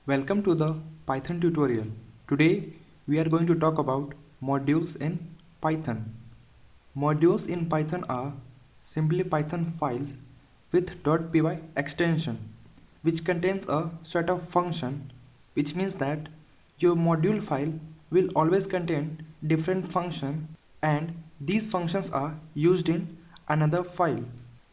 Welcome to the Python tutorial. Today we are going to talk about modules in Python. Modules in Python are simply Python files with .py extension which contains a set of function, which means that your module file will always contain different function and these functions are used in another file.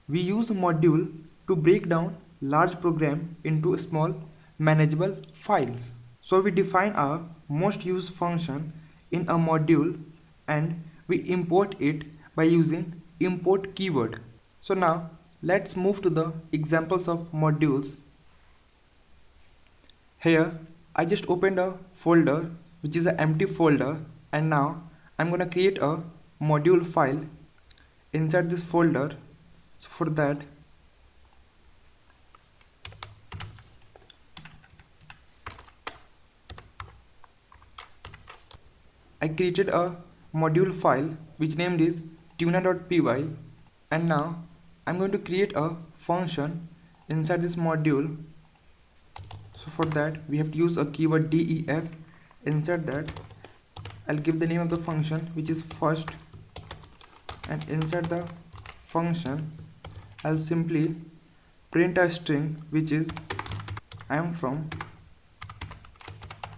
We use module to break down large program into small manageable files. So we define our most used function in a module and we import it by using import keyword. So now let's move to the examples of modules. Here I just opened a folder which is an empty folder, and now I'm gonna create a module file inside this folder. So for that I created a module file which named is tuna.py, and now I'm going to create a function inside this module. So for that we have to use a keyword def. Inside that I'll give the name of the function which is first, and inside the function I'll simply print a string which is I am from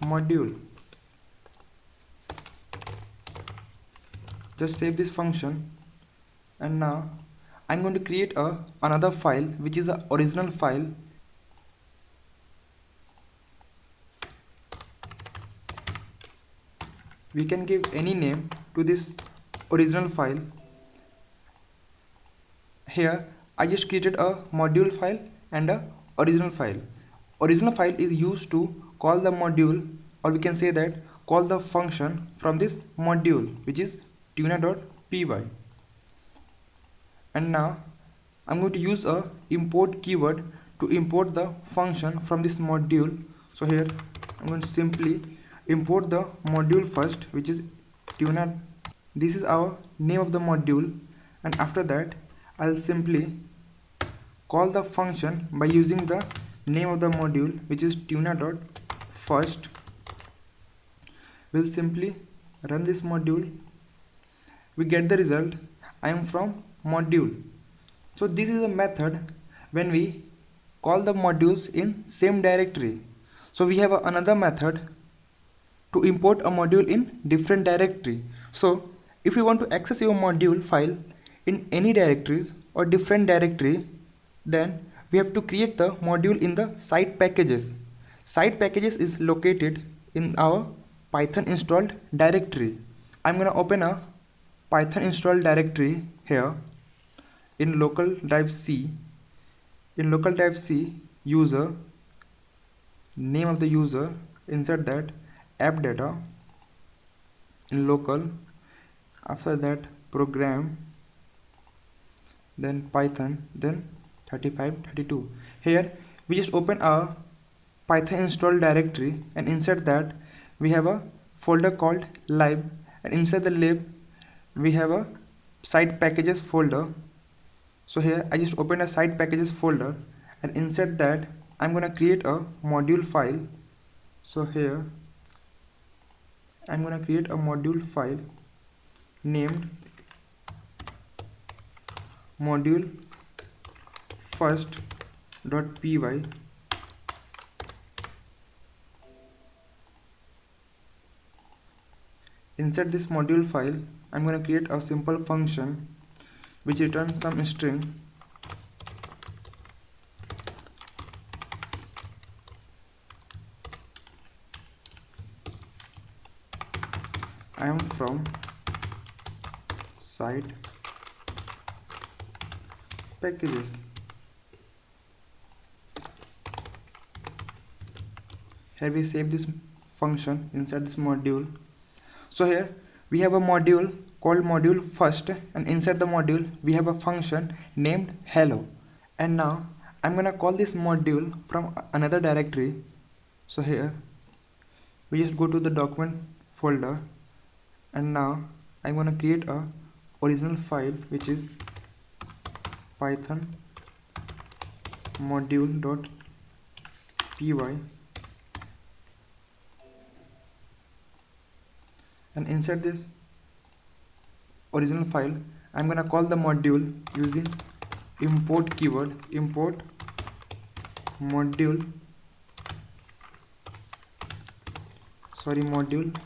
module. Just save this function, and now I'm going to create another file which is a original file. We can give any name to this original file. Here I just created a module file and a original file. Original file is used to call the module, or we can say that call the function from this module which is tuna.py. And now I'm going to use a import keyword to import the function from this module. So here I'm going to simply import the module first, which is tuna. This is our name of the module, and after that I'll simply call the function by using the name of the module which is tuna.first. We'll simply run this module. We get the result I am from module. So this is a method when we call the modules in same directory. So we have another method to import a module in different directory. So if you want to access your module file in any directories or different directory, then we have to create the module in the site packages. Site packages is located in our Python installed directory. I'm gonna open a Python installed directory here in local drive C. In local drive C, user, name of the user, insert that app data in local, after that program, then Python, then 3532. Here we just open our Python installed directory, and inside that we have a folder called lib, and inside the lib we have a site packages folder. So here I just open a site packages folder, and inside that I'm gonna create a module file. So here I'm gonna create a module file named module first.py. Inside this module file I'm gonna create a simple function which returns some string. I am from site packages. Here we save this function inside this module. So here we have a module called module first, and inside the module we have a function named hello. And now I'm gonna call this module from another directory. So here we just go to the document folder, and now I'm gonna create a original file which is python module.py, and inside this original file I'm gonna call the module using import keyword, import module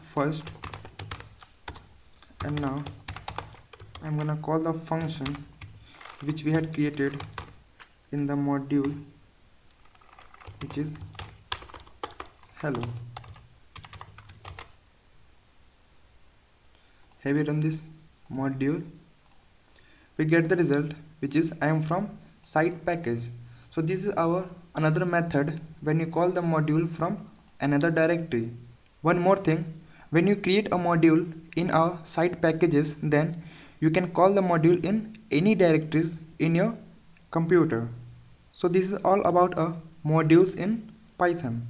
first, and now I'm gonna call the function which we had created in the module, which is hello. Have we run this module? We get the result, which is I am from site package. So this is our another method when you call the module from another directory. One more thing, when you create a module in our site packages, then you can call the module in any directories in your computer. So this is all about modules in Python.